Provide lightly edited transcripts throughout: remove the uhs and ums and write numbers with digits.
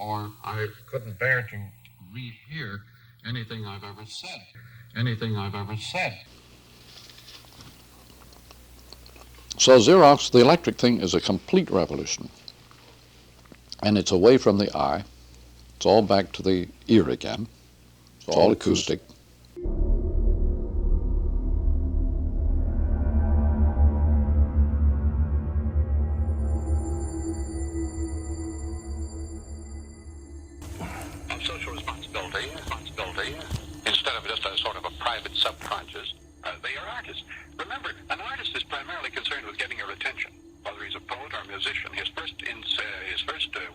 or I couldn't bear to rehear anything I've ever said. Anything I've ever said. So Xerox, the electric thing, is a complete revolution. And it's away from the eye. It's all back to the ear again. It's all acoustic. Social responsibility, instead of just a sort of a private subconscious, they are artists. Remember, an artist is primarily concerned with getting your attention. Whether he's a poet or a musician, his first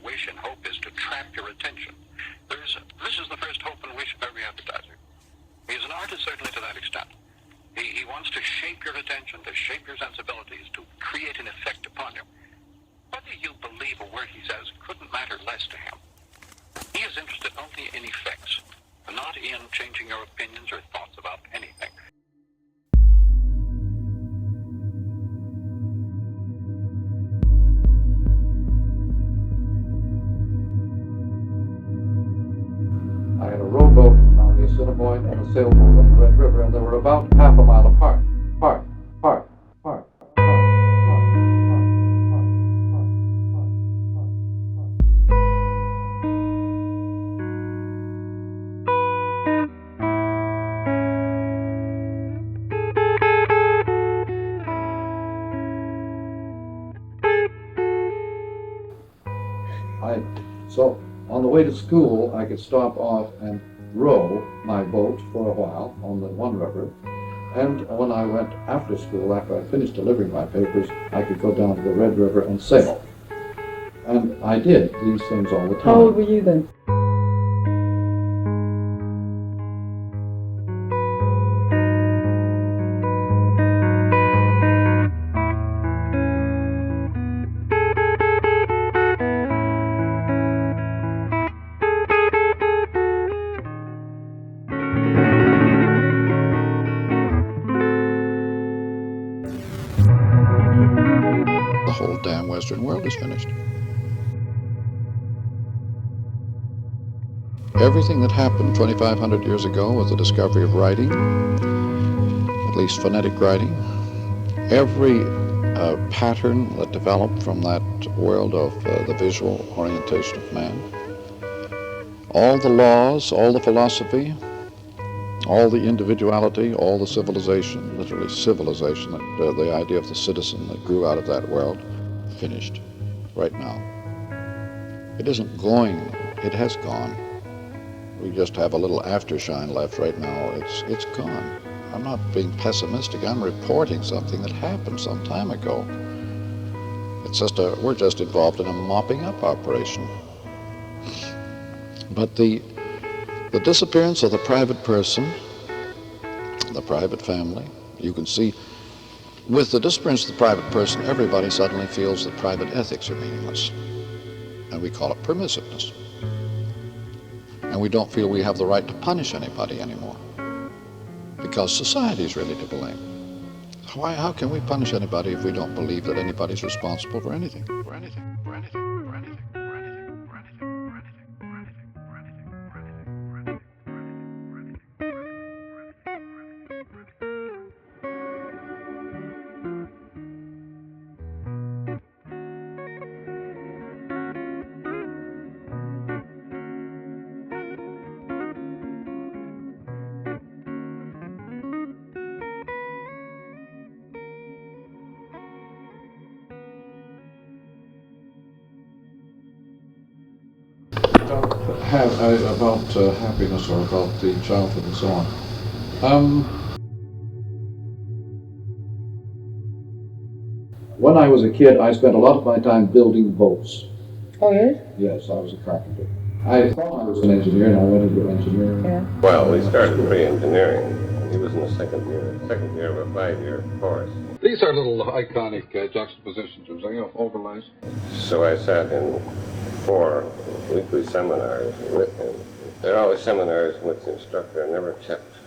wish and hope is to trap your attention. This is the first hope and wish of every advertiser. He is an artist certainly to that extent. He wants to shape your attention, to shape your sensibilities, to create an effect upon you. Whether you believe a word he says couldn't matter less to him. He is interested only in effects, not in changing your opinions or thoughts about anything. I had a rowboat on the Assiniboine and a sailboat on the Red River, and they were about half a mile apart. So on the way to school, I could stop off and row my boat for a while on the one river. And when I went after school, after I finished delivering my papers, I could go down to the Red River and sail. And I did these things all the time. How old were you then? The whole damn Western world is finished. Everything that happened 2,500 years ago with the discovery of writing, at least phonetic writing, every pattern that developed from that world of the visual orientation of man, all the laws, all the philosophy, all the individuality, all the civilization, literally civilization, the idea of the citizen that grew out of that world, finished right now. It isn't going, it has gone. We just have a little aftershine left right now. It's gone. I'm not being pessimistic. I'm reporting something that happened some time ago. It's just we're just involved in a mopping up operation. But the disappearance of the private person, the private family, you can see, with the disappearance of the private person, everybody suddenly feels that private ethics are meaningless. And we call it permissiveness. And we don't feel we have the right to punish anybody anymore, because society is really to blame. How can we punish anybody if we don't believe that anybody's responsible for anything? About happiness or about the childhood and so on. When I was a kid, I spent a lot of my time building boats. Oh, yes? Yes, I was a carpenter. I thought I was an engineer, and I went into engineering. Yeah. Well, we started pre-engineering. He was in the second year of a 5-year course. These are little iconic juxtapositions, overlays. So I sat in 4 weekly seminars with him. There are always seminars in which the instructor never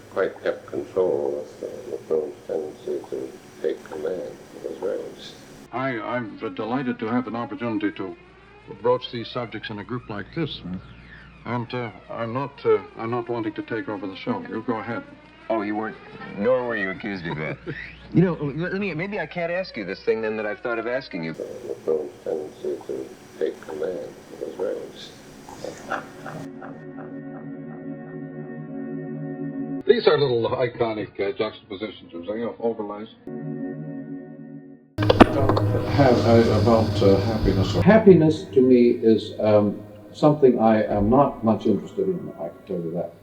quite kept control of the McLuhan's tendency to take command. It was very interesting. I'm delighted to have an opportunity to broach these subjects in a group like this. And I'm not wanting to take over the show. You go ahead. Oh, you weren't, nor were you accused of that. You know, maybe I can't ask you this thing then that I've thought of asking you. McLuhan's tendency to take command was very interesting. These are little iconic juxtapositions, overlays. About happiness. Happiness to me is something I am not much interested in, I can tell you that.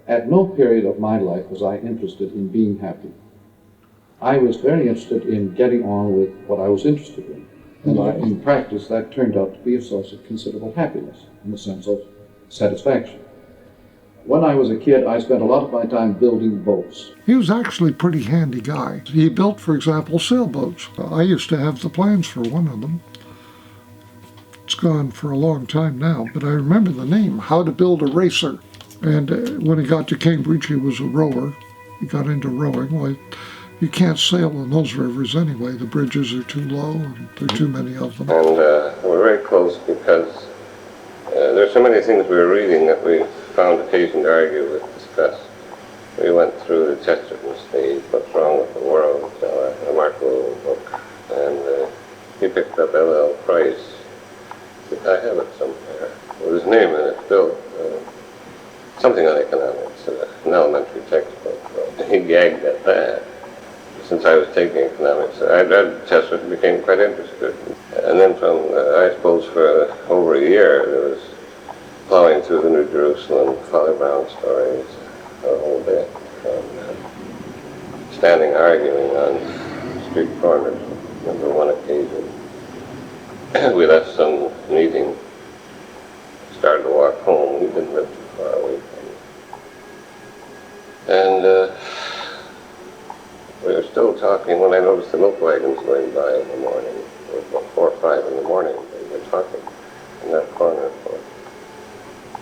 At no period of my life was I interested in being happy. I was very interested in getting on with what I was interested in. And in practice, that turned out to be a source of considerable happiness, in the sense of satisfaction. When I was a kid, I spent a lot of my time building boats. He was actually a pretty handy guy. He built, for example, sailboats. I used to have the plans for one of them. It's gone for a long time now, but I remember the name, How to Build a Racer. And when he got to Cambridge, he was a rower. He got into rowing. Well, you can't sail in those rivers anyway. The bridges are too low, and there are too many of them. And we're very close because there's so many things we were reading that we found occasion to argue with, discuss. We went through the Chesterton stage, What's Wrong with the World, a Mark Lowell book, and he picked up L.L. Price. I have it somewhere with his name in it, Bill. Something on economics, an elementary textbook. He gagged at that. Since I was taking economics, I read Chesterton, became quite interested. And then from, I suppose, for over a year, there was plowing through the New Jerusalem, Father Brown stories, a whole bit. Standing arguing on street corners. Remember one occasion, we left some meeting, started to walk home. We didn't live too far away from it. And we were still talking when I noticed the milk wagons going by in the morning. It was about 4 or 5 in the morning. We were talking in that corner for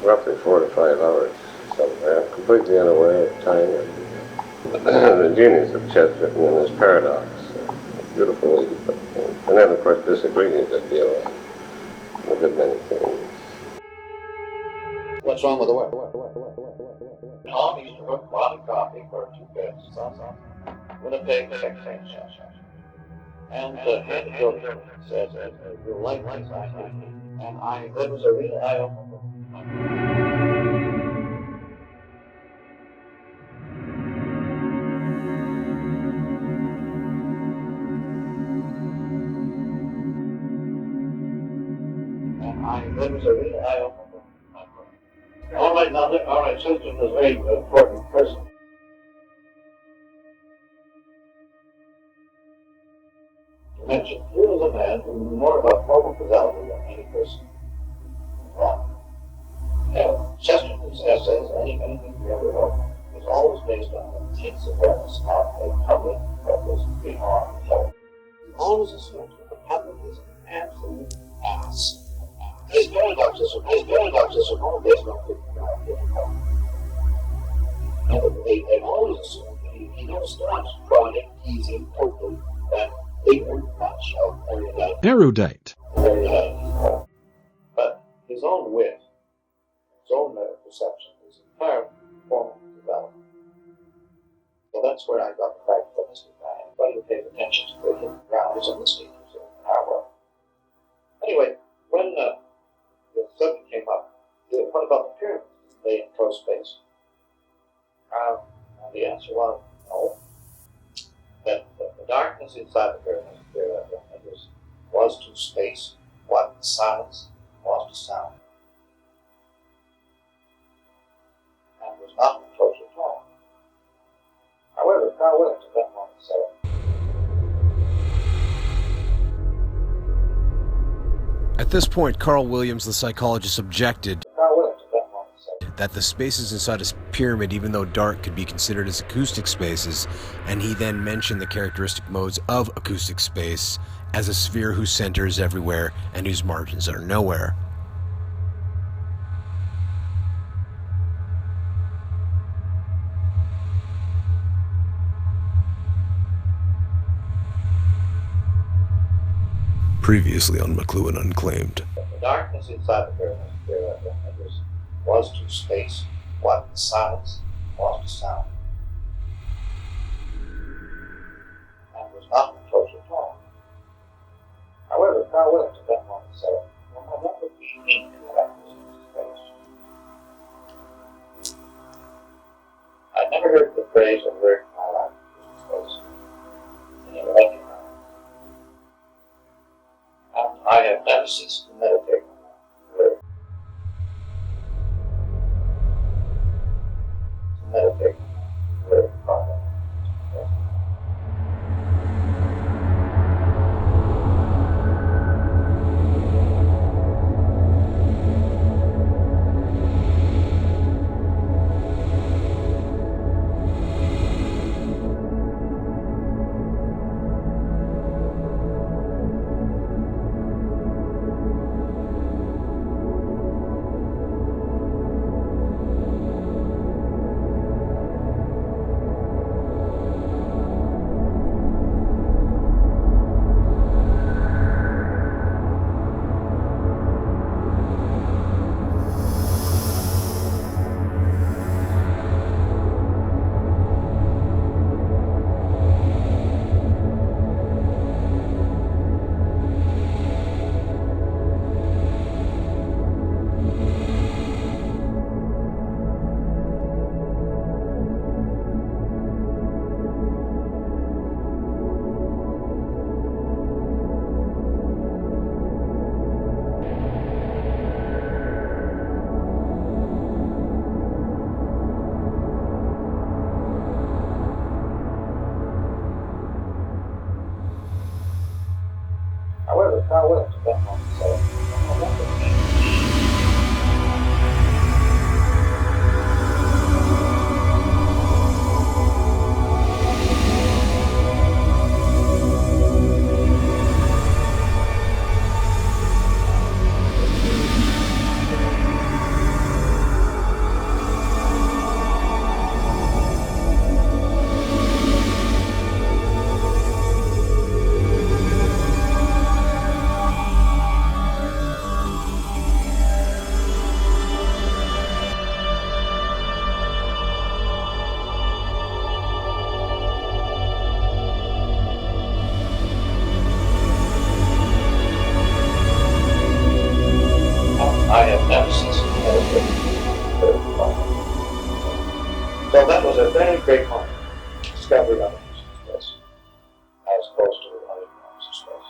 roughly 4 to 5 hours. Somewhere, completely unaware of time. The genius of Chesterton and his paradox. Beautiful way to put things. And then, of course, disagreeing a good deal on a good many things. What's wrong with the world? Tom used to cook bottom coffee for 2 bits. Winnipeg, Texas. And handed it over to me and said, "You'll like this, I think." And it was a real eye-opener. It was a real eye-opener. All right, Chesterton is a very important person. To mention, here was a man who knew more about moral fidelity than any person. Chesterton's essays, anything we ever wrote, was always based on an intense awareness of a public purpose beyond hope. He always assumed that the public is an absolute ass. His paradoxes are all based on and they've always assumed that he never stops prodding, teasing, poking that ignorant bunch of erudite. But his own wit, his own perception, his entire form of development. So that's where I got the practicalistic guy. Anybody who pays attention to the hidden grounds and the stages of our work. Anyway, when the subject came up, what about the pyramids? They enclose space. And the answer was no. That the darkness inside the pyramids was to space what silence was to sound. And was not enclosed at all. However, Carl Williams at that moment said, At this point, Carl Williams, the psychologist, objected that the spaces inside a pyramid, even though dark, could be considered as acoustic spaces, and he then mentioned the characteristic modes of acoustic space as a sphere whose center is everywhere and whose margins are nowhere. Previously on McLuhan Unclaimed. The darkness inside the pyramid was to space what the silence was to sound, and was not the closer tone. However, Carl Williams at that moment said, well, that would be unique to the darkness in space. I'd never heard the phrase or word in my life in space, and it recognized. And I have never ceased to meditate on that word. To meditate on that word, Father. However, Carl Williams at that moment said, well, that would be I have never ceased to meditate. So that was a very great moment. Discovery of space, as opposed to other forms of space.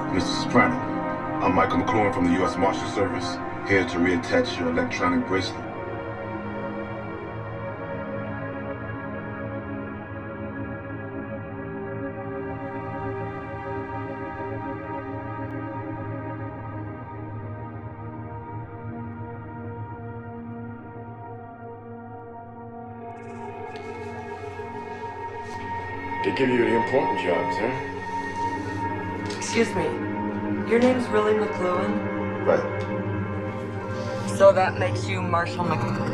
Mrs. Pratt, I'm Michael McLuhan from the U.S. Marshal Service, here to reattach your electronic bracelet. They give you the important jobs, huh? Excuse me, your name's really McLuhan? Right. So that makes you Marshal McLuhan.